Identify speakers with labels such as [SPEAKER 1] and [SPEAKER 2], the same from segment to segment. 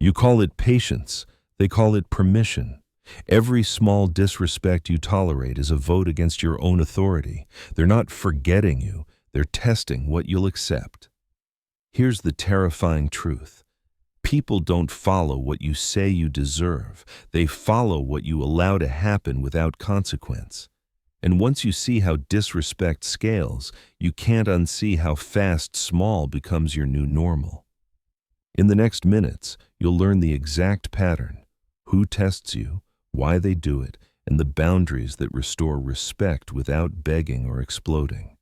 [SPEAKER 1] You call it patience, they call it permission. Every small disrespect you tolerate is a vote against your own authority. They're not forgetting you, they're testing what you'll accept. Here's the terrifying truth. People don't follow what you say you deserve. They follow what you allow to happen without consequence. And once you see how disrespect scales, you can't unsee how fast small becomes your new normal. In the next minutes, you'll learn the exact pattern, who tests you, why they do it, and the boundaries that restore respect without begging or exploding.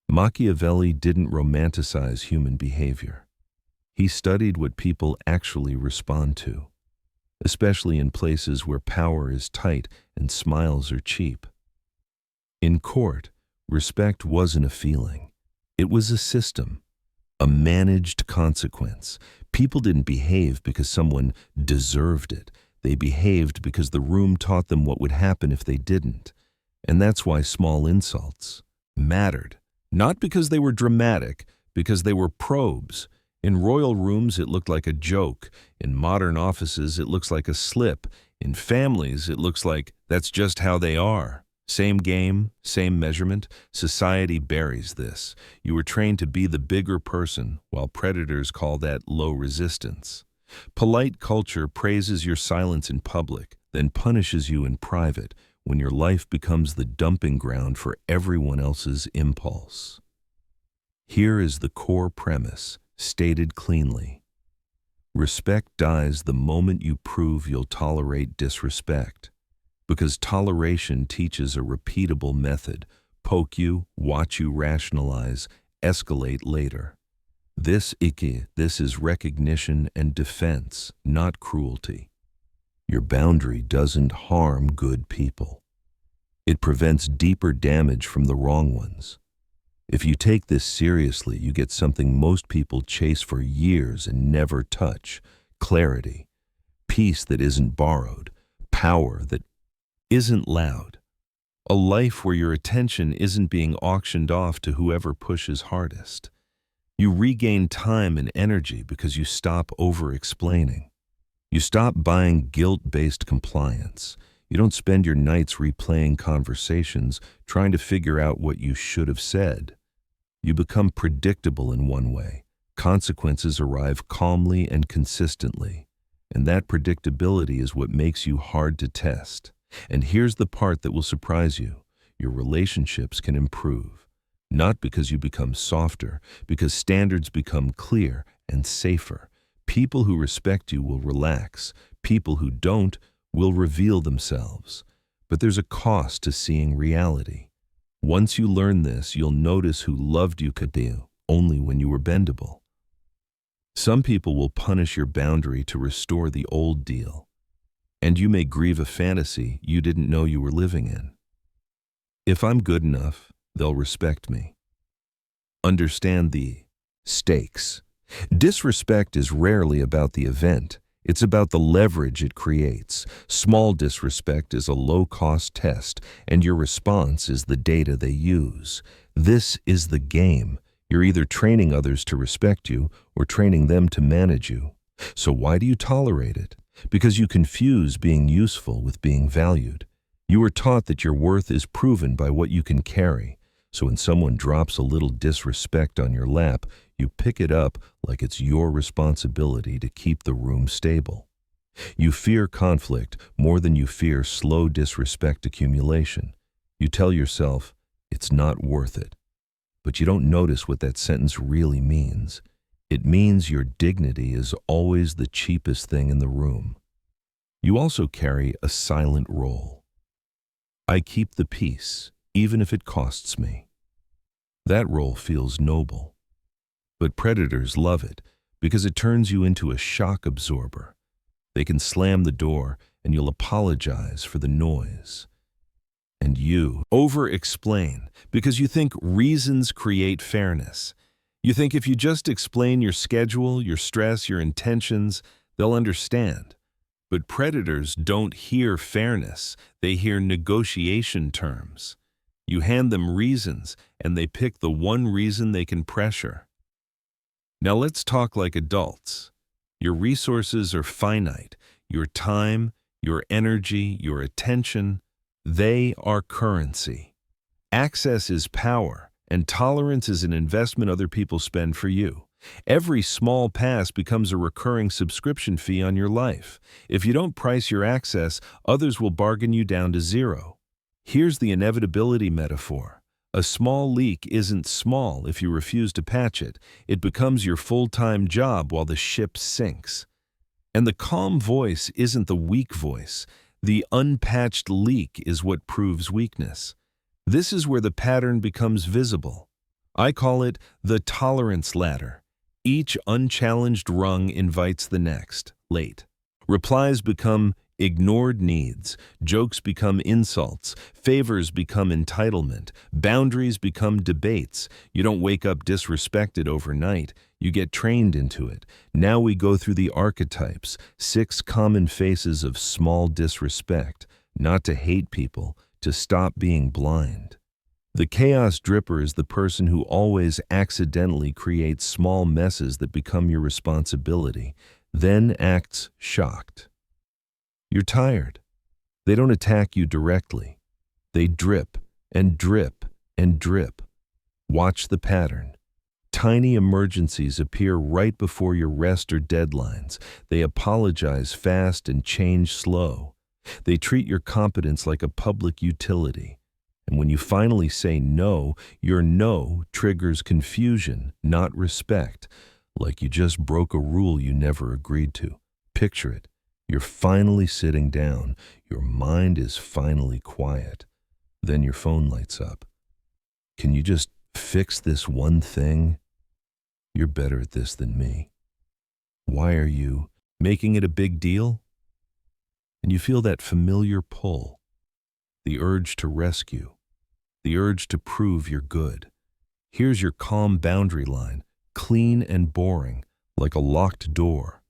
[SPEAKER 1] Machiavelli didn't romanticize human behavior. He studied what people actually respond to, especially in places where power is tight and smiles are cheap. In court, respect wasn't a feeling. It was a system, a managed consequence. People didn't behave because someone deserved it. They behaved because the room taught them what would happen if they didn't. And that's why small insults mattered. Not because they were dramatic, because they were probes. In royal rooms, it looked like a joke. In modern offices, it looks like a slip. In families, it looks like that's just how they are. Same game, same measurement. Society buries this. You were trained to be the bigger person, while predators call that low resistance. Polite culture praises your silence in public, then punishes you in private, when your life becomes the dumping ground for everyone else's impulse. Here is the core premise, stated cleanly. Respect dies the moment you prove you'll tolerate disrespect, because toleration teaches a repeatable method: poke you, watch you rationalize, escalate later. This is recognition and defense, not cruelty. Your boundary doesn't harm good people. It prevents deeper damage from the wrong ones. If you take this seriously, you get something most people chase for years and never touch: clarity, peace that isn't borrowed, power that isn't loud, a life where your attention isn't being auctioned off to whoever pushes hardest. You regain time and energy because you stop over-explaining. You stop buying guilt-based compliance. You don't spend your nights replaying conversations, trying to figure out what you should have said. You become predictable in one way. Consequences arrive calmly and consistently. And that predictability is what makes you hard to test. And here's the part that will surprise you. Your relationships can improve. Not because you become softer, because standards become clear and safer. People who respect you will relax. People who don't will reveal themselves. But there's a cost to seeing reality. Once you learn this, you'll notice who loved you only when you were bendable. Some people will punish your boundary to restore the old deal. And you may grieve a fantasy you didn't know you were living in. If I'm good enough, they'll respect me. Understand the stakes. Disrespect is rarely about the event. It's about the leverage it creates. Small disrespect is a low-cost test, and your response is the data they use. This is the game. You're either training others to respect you or training them to manage you. So why do you tolerate it? Because you confuse being useful with being valued. You were taught that your worth is proven by what you can carry. So when someone drops a little disrespect on your lap, you pick it up like it's your responsibility to keep the room stable. You fear conflict more than you fear slow disrespect accumulation. You tell yourself, it's not worth it. But you don't notice what that sentence really means. It means your dignity is always the cheapest thing in the room. You also carry a silent role. I keep the peace, even if it costs me. That role feels noble. But predators love it because it turns you into a shock absorber. They can slam the door and you'll apologize for the noise. And you over-explain because you think reasons create fairness. You think if you just explain your schedule, your stress, your intentions, they'll understand. But predators don't hear fairness. They hear negotiation terms. You hand them reasons, and they pick the one reason they can pressure. Now let's talk like adults. Your resources are finite. Your time, your energy, your attention, they are currency. Access is power, and tolerance is an investment other people spend for you. Every small pass becomes a recurring subscription fee on your life. If you don't price your access, others will bargain you down to zero. Here's the inevitability metaphor. A small leak isn't small if you refuse to patch it. It becomes your full-time job while the ship sinks. And the calm voice isn't the weak voice. The unpatched leak is what proves weakness. This is where the pattern becomes visible. I call it the tolerance ladder. Each unchallenged rung invites the next. Late. Replies become ignored needs. Jokes become insults. Favors become entitlement. Boundaries become debates. You don't wake up disrespected overnight. You get trained into it. Now we go through the archetypes, 6 common faces of small disrespect. Not to hate people, to stop being blind. The chaos dripper is the person who always accidentally creates small messes that become your responsibility, then acts shocked. You're tired. They don't attack you directly. They drip and drip and drip. Watch the pattern. Tiny emergencies appear right before your rest or deadlines. They apologize fast and change slow. They treat your competence like a public utility. And when you finally say no, your no triggers confusion, not respect, like you just broke a rule you never agreed to. Picture it. You're finally sitting down. Your mind is finally quiet. Then your phone lights up. Can you just fix this one thing? You're better at this than me. Why are you making it a big deal? And you feel that familiar pull, the urge to rescue, the urge to prove you're good. Here's your calm boundary line, clean and boring, like a locked door.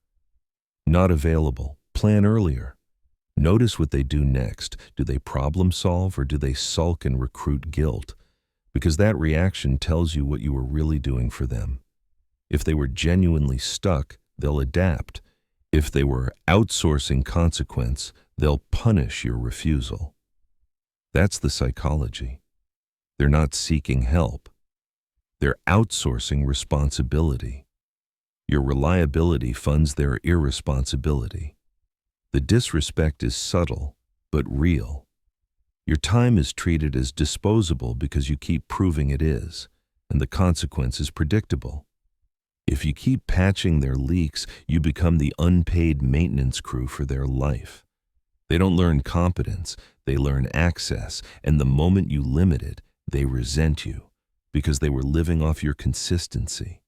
[SPEAKER 1] Not available. Plan earlier. Notice what they do next. Do they problem solve or do they sulk and recruit guilt? Because that reaction tells you what you were really doing for them. If they were genuinely stuck, they'll adapt. If they were outsourcing consequence, they'll punish your refusal. That's the psychology. They're not seeking help. They're outsourcing responsibility. Your reliability funds their irresponsibility. The disrespect is subtle, but real. Your time is treated as disposable because you keep proving it is, and the consequence is predictable. If you keep patching their leaks, you become the unpaid maintenance crew for their life. They don't learn competence, they learn access, and the moment you limit it, they resent you, because they were living off your consistency.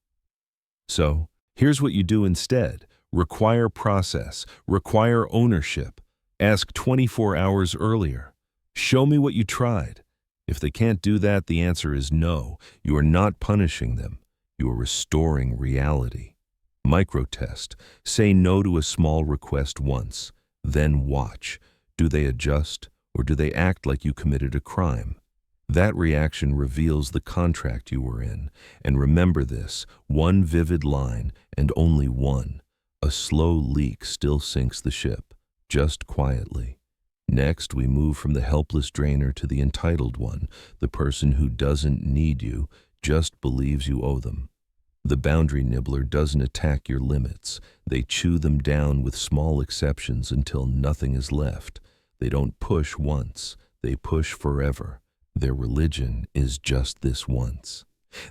[SPEAKER 1] So, here's what you do instead. Require process, require ownership. Ask 24 hours earlier. Show me what you tried. If they can't do that, the answer is no. You are not punishing them. You are restoring reality. Microtest. Say no to a small request once. Then watch. Do they adjust, or do they act like you committed a crime? That reaction reveals the contract you were in. And remember this, one vivid line, and only one. A slow leak still sinks the ship, just quietly. Next, we move from the helpless drainer to the entitled one, the person who doesn't need you, just believes you owe them. The boundary nibbler doesn't attack your limits. They chew them down with small exceptions until nothing is left. They don't push once, they push forever. Their religion is just this once.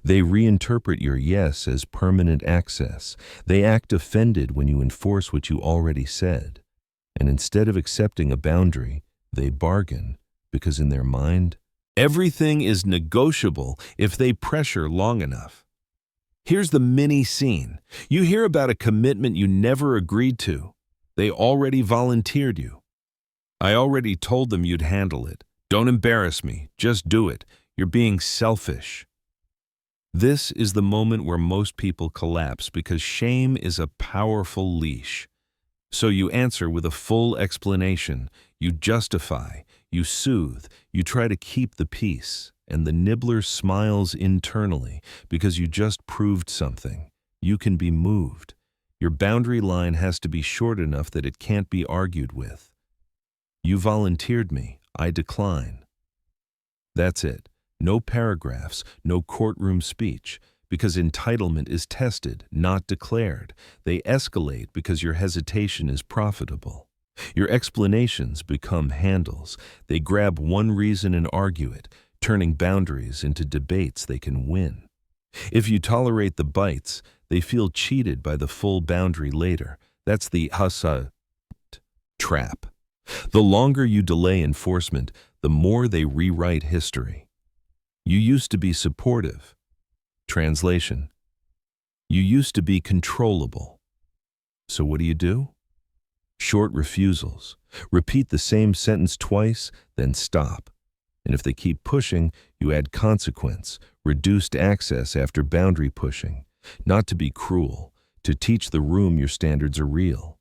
[SPEAKER 1] They reinterpret your yes as permanent access. They act offended when you enforce what you already said. And instead of accepting a boundary, they bargain, because in their mind, everything is negotiable if they pressure long enough. Here's the mini scene. You hear about a commitment you never agreed to. They already volunteered you. I already told them you'd handle it. Don't embarrass me. Just do it. You're being selfish. This is the moment where most people collapse because shame is a powerful leash. So you answer with a full explanation. You justify. You soothe. You try to keep the peace. And the nibbler smiles internally because you just proved something. You can be moved. Your boundary line has to be short enough that it can't be argued with. You volunteered me, I decline. That's it. No paragraphs, no courtroom speech, because entitlement is tested, not declared. They escalate because your hesitation is profitable. Your explanations become handles. They grab one reason and argue it, turning boundaries into debates they can win. If you tolerate the bites, they feel cheated by the full boundary later. That's the hasa trap. The longer you delay enforcement, the more they rewrite history. You used to be supportive. Translation: you used to be controllable. So what do? Short refusals. Repeat the same sentence twice, then stop. And if they keep pushing, you add consequence, reduced access after boundary pushing. Not to be cruel, to teach the room your standards are real.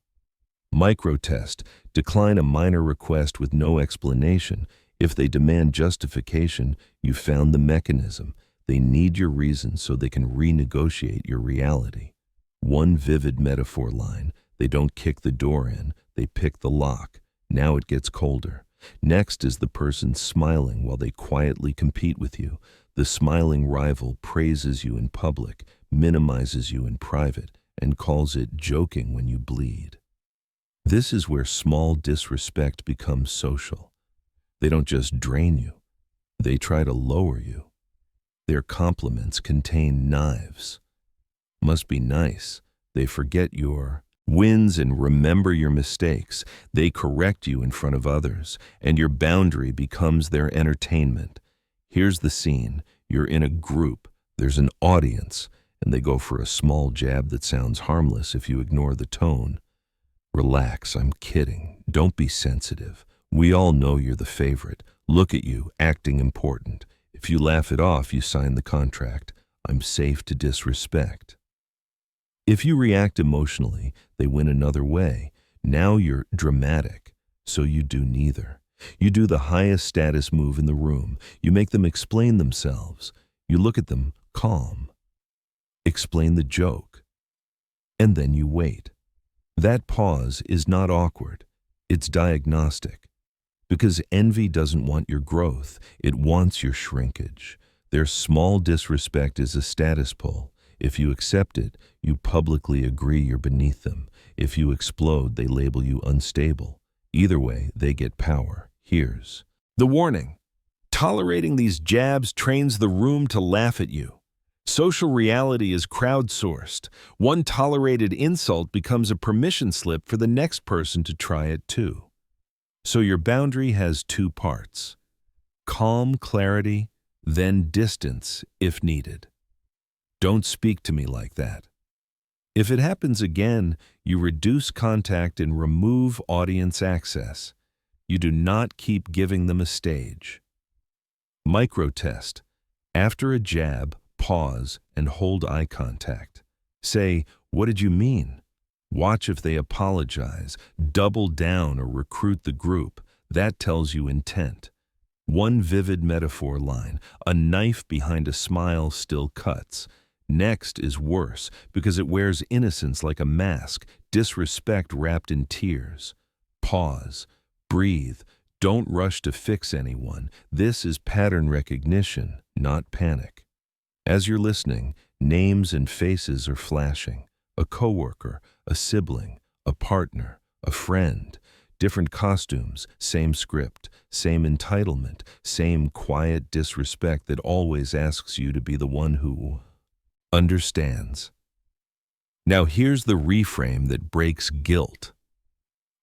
[SPEAKER 1] Micro-test. Decline a minor request with no explanation. If they demand justification, you found the mechanism. They need your reason so they can renegotiate your reality. One vivid metaphor line. They don't kick the door in, they pick the lock. Now it gets colder. Next is the person smiling while they quietly compete with you. The smiling rival praises you in public, minimizes you in private, and calls it joking when you bleed. This is where small disrespect becomes social. They don't just drain you, they try to lower you. Their compliments contain knives. Must be nice. They forget your wins and remember your mistakes. They correct you in front of others, and your boundary becomes their entertainment. Here's the scene. You're in a group. There's an audience, and they go for a small jab that sounds harmless if you ignore the tone. Relax, I'm kidding. Don't be sensitive. We all know you're the favorite. Look at you, acting important. If you laugh it off, you sign the contract. I'm safe to disrespect. If you react emotionally, they win another way. Now you're dramatic, so you do neither. You do the highest status move in the room. You make them explain themselves. You look at them calm. Explain the joke. And then you wait. That pause is not awkward. It's diagnostic. Because envy doesn't want your growth. It wants your shrinkage. Their small disrespect is a status pull. If you accept it, you publicly agree you're beneath them. If you explode, they label you unstable. Either way, they get power. Here's the warning. Tolerating these jabs trains the room to laugh at you. Social reality is crowdsourced. One tolerated insult becomes a permission slip for the next person to try it too. So your boundary has two parts. Calm clarity, then distance if needed. Don't speak to me like that. If it happens again, you reduce contact and remove audience access. You do not keep giving them a stage. Micro-test. After a jab, pause and hold eye contact. Say, "What did you mean?" Watch if they apologize, double down, or recruit the group. That tells you intent. One vivid metaphor line. A knife behind a smile still cuts. Next is worse because it wears innocence like a mask, disrespect wrapped in tears. Pause. Breathe. Don't rush to fix anyone. This is pattern recognition, not panic. As you're listening, names and faces are flashing. A coworker, a sibling, a partner, a friend. Different costumes, same script, same entitlement, same quiet disrespect that always asks you to be the one who understands. Now here's the reframe that breaks guilt.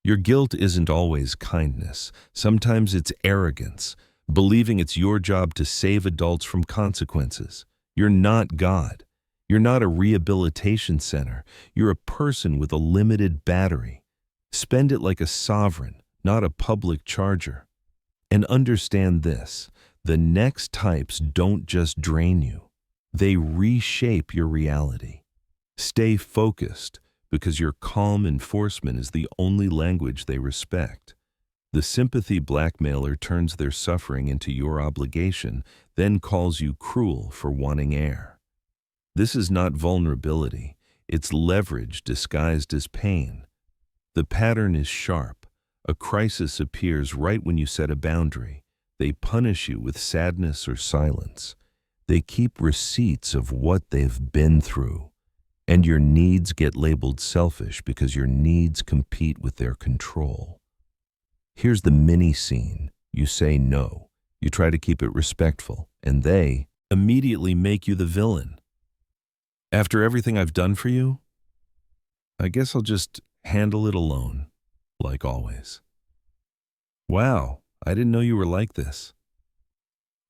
[SPEAKER 1] Your guilt isn't always kindness. Sometimes it's arrogance, believing it's your job to save adults from consequences. You're not God. You're not a rehabilitation center. You're a person with a limited battery. Spend it like a sovereign, not a public charger. And understand this, the next types don't just drain you. They reshape your reality. Stay focused, because your calm enforcement is the only language they respect. The sympathy blackmailer turns their suffering into your obligation, then calls you cruel for wanting air. This is not vulnerability. It's leverage disguised as pain. The pattern is sharp. A crisis appears right when you set a boundary. They punish you with sadness or silence. They keep receipts of what they've been through. And your needs get labeled selfish because your needs compete with their control. Here's the mini scene. You say no. You try to keep it respectful, and they immediately make you the villain. After everything I've done for you, I guess I'll just handle it alone, like always. Wow, I didn't know you were like this.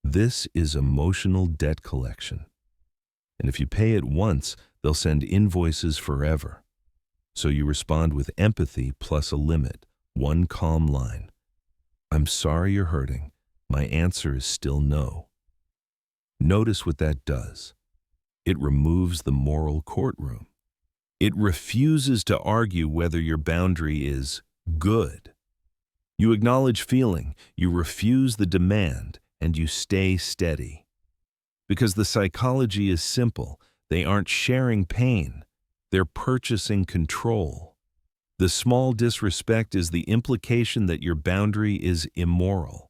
[SPEAKER 1] This is emotional debt collection. And if you pay it once, they'll send invoices forever. So you respond with empathy plus a limit, one calm line. I'm sorry you're hurting. My answer is still no. Notice what that does. It removes the moral courtroom. It refuses to argue whether your boundary is good. You acknowledge feeling, you refuse the demand, and you stay steady. Because the psychology is simple. They aren't sharing pain. They're purchasing control. The small disrespect is the implication that your boundary is immoral.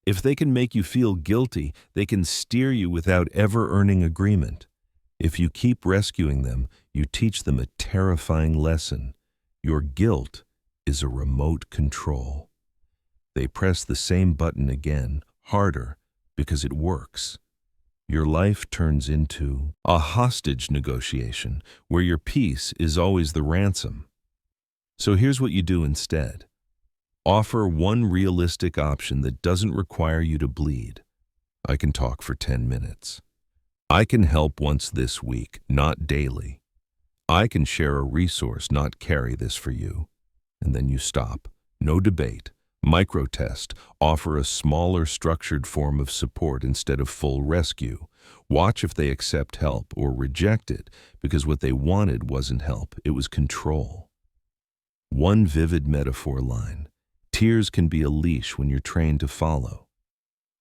[SPEAKER 1] If they can make you feel guilty, they can steer you without ever earning agreement. If you keep rescuing them, you teach them a terrifying lesson. Your guilt is a remote control. They press the same button again, harder, because it works. Your life turns into a hostage negotiation where your peace is always the ransom. So here's what you do instead. Offer one realistic option that doesn't require you to bleed. I can talk for 10 minutes. I can help once this week, not daily. I can share a resource, not carry this for you. And then you stop. No debate. Micro-test. Offer a smaller structured form of support instead of full rescue. Watch if they accept help or reject it, because what they wanted wasn't help, it was control. One vivid metaphor line. Tears can be a leash when you're trained to follow.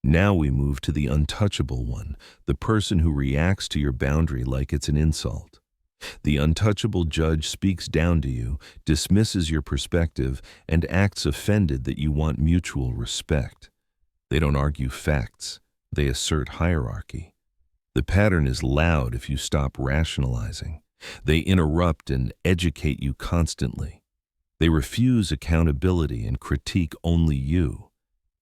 [SPEAKER 1] Now we move to the untouchable one, the person who reacts to your boundary like it's an insult. The untouchable judge speaks down to you, dismisses your perspective, and acts offended that you want mutual respect. They don't argue facts. They assert hierarchy. The pattern is loud if you stop rationalizing. They interrupt and educate you constantly. They refuse accountability and critique only you.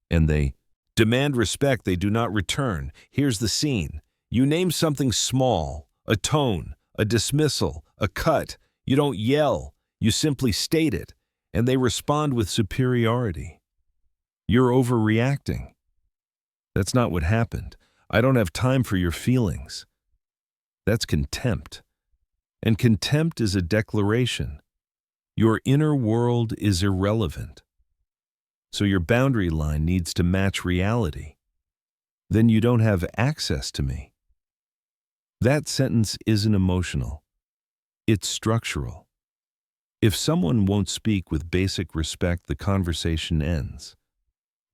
[SPEAKER 1] And they demand respect they do not return. Here's the scene. You name something small, a tone, a dismissal, a cut. You don't yell. You simply state it. And they respond with superiority. You're overreacting. That's not what happened. I don't have time for your feelings. That's contempt. And contempt is a declaration. Your inner world is irrelevant. So your boundary line needs to match reality. Then you don't have access to me. That sentence isn't emotional. It's structural. If someone won't speak with basic respect, the conversation ends.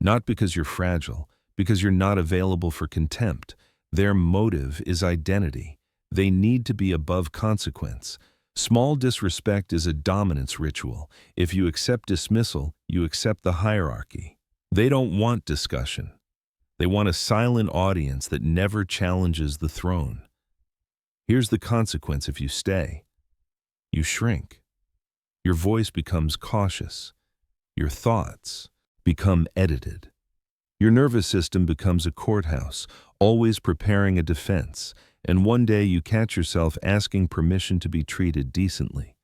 [SPEAKER 1] Not because you're fragile, because you're not available for contempt. Their motive is identity. They need to be above consequence. Small disrespect is a dominance ritual. If you accept dismissal, you accept the hierarchy. They don't want discussion. They want a silent audience that never challenges the throne. Here's the consequence if you stay. You shrink. Your voice becomes cautious. Your thoughts become edited. Your nervous system becomes a courthouse, always preparing a defense. And one day you catch yourself asking permission to be treated decently.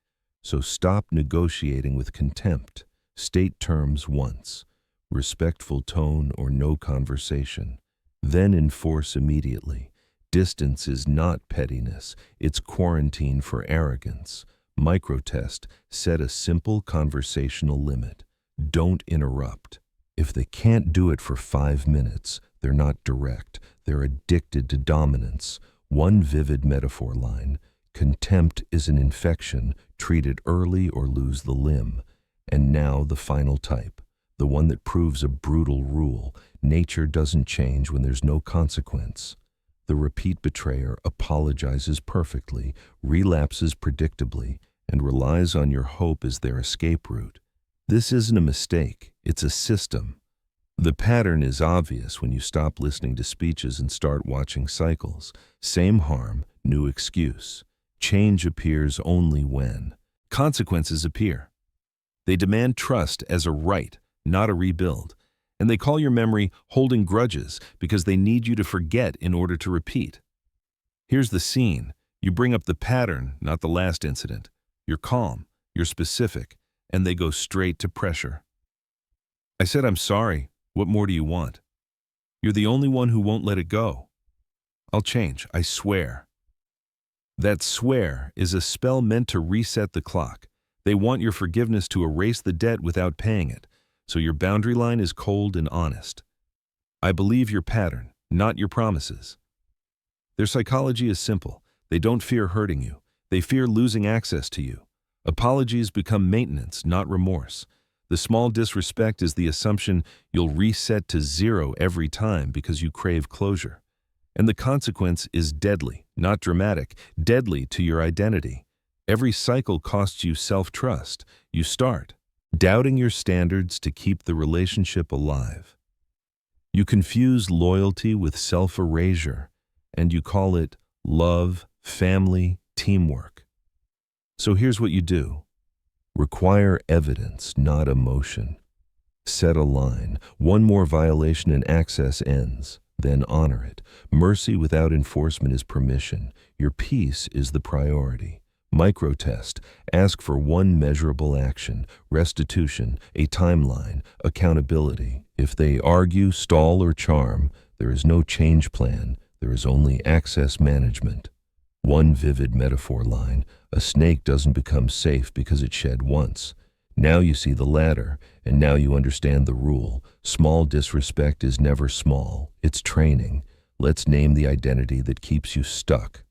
[SPEAKER 1] So stop negotiating with contempt. State terms once. Respectful tone or no conversation. Then enforce immediately. Distance is not pettiness. It's quarantine for arrogance. Microtest. Set a simple conversational limit. Don't interrupt. If they can't do it for 5 minutes, they're not direct. They're addicted to dominance. One vivid metaphor line. Contempt is an infection. Treat it early or lose the limb. And now the final type. The one that proves a brutal rule. Nature doesn't change when there's no consequence. The repeat betrayer apologizes perfectly, relapses predictably, and relies on your hope as their escape route. This isn't a mistake, it's a system. The pattern is obvious when you stop listening to speeches and start watching cycles. Same harm, new excuse. Change appears only when consequences appear. They demand trust as a right, not a rebuild. And they call your memory holding grudges because they need you to forget in order to repeat. Here's the scene. You bring up the pattern, not the last incident. You're calm, you're specific, and they go straight to pressure. I said, I'm sorry. What more do you want? You're the only one who won't let it go. I'll change, I swear. That swear is a spell meant to reset the clock. They want your forgiveness to erase the debt without paying it, so your boundary line is cold and honest. I believe your pattern, not your promises. Their psychology is simple. They don't fear hurting you. They fear losing access to you. Apologies become maintenance, not remorse. The small disrespect is the assumption you'll reset to zero every time because you crave closure. And the consequence is deadly, not dramatic, deadly to your identity. Every cycle costs you self-trust. You start doubting your standards to keep the relationship alive. You confuse loyalty with self-erasure, and you call it love, family, teamwork. So here's what you do. Require evidence, not emotion. Set a line. One more violation and access ends. Then honor it. Mercy without enforcement is permission. Your peace is the priority. Microtest. Ask for one measurable action, restitution, a timeline, accountability. If they argue, stall, or charm, there is no change plan. There is only access management. One vivid metaphor line. A snake doesn't become safe because it shed once. Now you see the ladder, and now you understand the rule. Small disrespect is never small. It's training. Let's name the identity that keeps you stuck.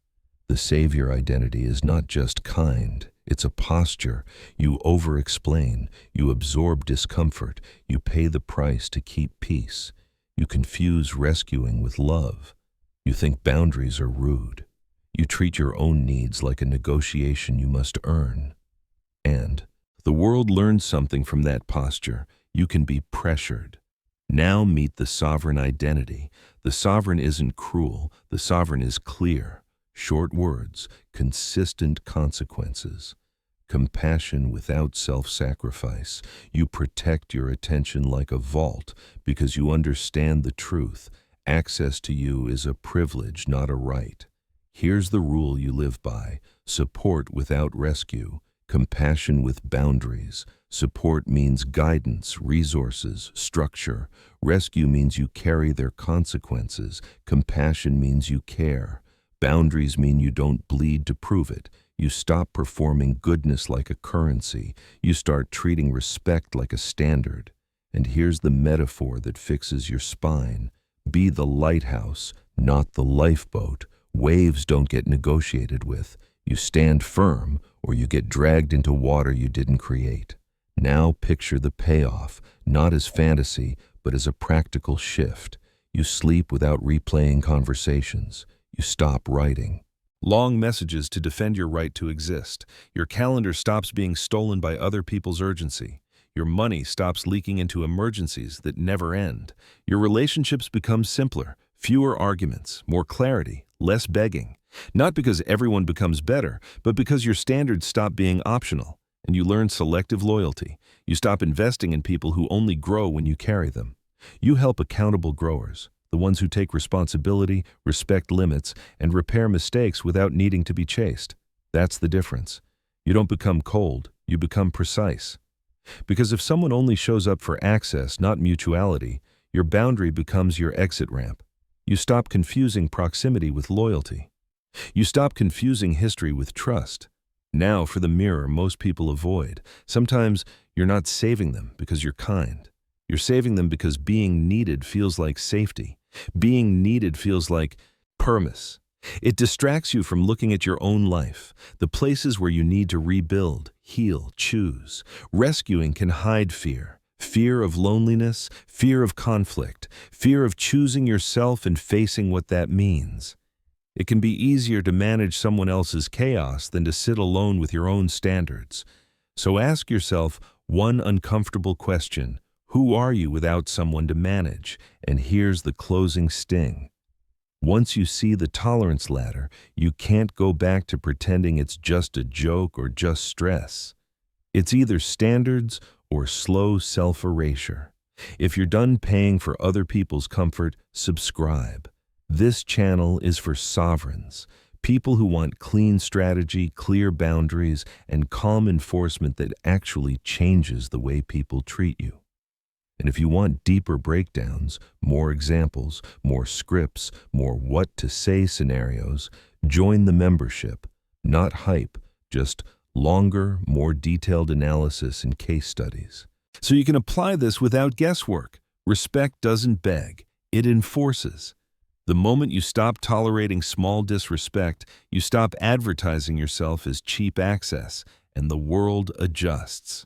[SPEAKER 1] The savior identity is not just kind. It's a posture. You over-explain. You absorb discomfort. You pay the price to keep peace. You confuse rescuing with love. You think boundaries are rude. You treat your own needs like a negotiation you must earn. And the world learns something from that posture. You can be pressured. Now meet the sovereign identity. The sovereign isn't cruel. The sovereign is clear. Short words, consistent consequences. Compassion without self-sacrifice. You protect your attention like a vault because you understand the truth. Access to you is a privilege, not a right. Here's the rule you live by. Support without rescue. Compassion with boundaries. Support means guidance, resources, structure. Rescue means you carry their consequences. Compassion means you care. Boundaries mean you don't bleed to prove it. You stop performing goodness like a currency. You start treating respect like a standard. And here's the metaphor that fixes your spine. Be the lighthouse, not the lifeboat. Waves don't get negotiated with. You stand firm, or you get dragged into water you didn't create. Now picture the payoff, not as fantasy, but as a practical shift. You sleep without replaying conversations. You stop writing long messages to defend your right to exist. Your calendar stops being stolen by other people's urgency. Your money stops leaking into emergencies that never end. Your relationships become simpler, fewer arguments, more clarity, less begging. Not because everyone becomes better, but because your standards stop being optional, and you learn selective loyalty. You stop investing in people who only grow when you carry them. You help accountable growers, the ones who take responsibility, respect limits, and repair mistakes without needing to be chased. That's the difference. You don't become cold, you become precise. Because if someone only shows up for access, not mutuality, your boundary becomes your exit ramp. You stop confusing proximity with loyalty. You stop confusing history with trust. Now for the mirror most people avoid. Sometimes you're not saving them because you're kind. You're saving them because being needed feels like safety. Being needed feels like permis. It distracts you from looking at your own life, the places where you need to rebuild, heal, choose. Rescuing can hide fear. Fear of loneliness, fear of conflict, fear of choosing yourself and facing what that means. It can be easier to manage someone else's chaos than to sit alone with your own standards. So ask yourself one uncomfortable question: who are you without someone to manage? And here's the closing sting. Once you see the tolerance ladder, you can't go back to pretending it's just a joke or just stress. It's either standards or slow self-erasure. If you're done paying for other people's comfort, subscribe. This channel is for sovereigns, people who want clean strategy, clear boundaries, and calm enforcement that actually changes the way people treat you. And if you want deeper breakdowns, more examples, more scripts, more what to say scenarios, join the membership. Not hype, just longer, more detailed analysis and case studies. So you can apply this without guesswork. Respect doesn't beg, it enforces. The moment you stop tolerating small disrespect, you stop advertising yourself as cheap access, and the world adjusts.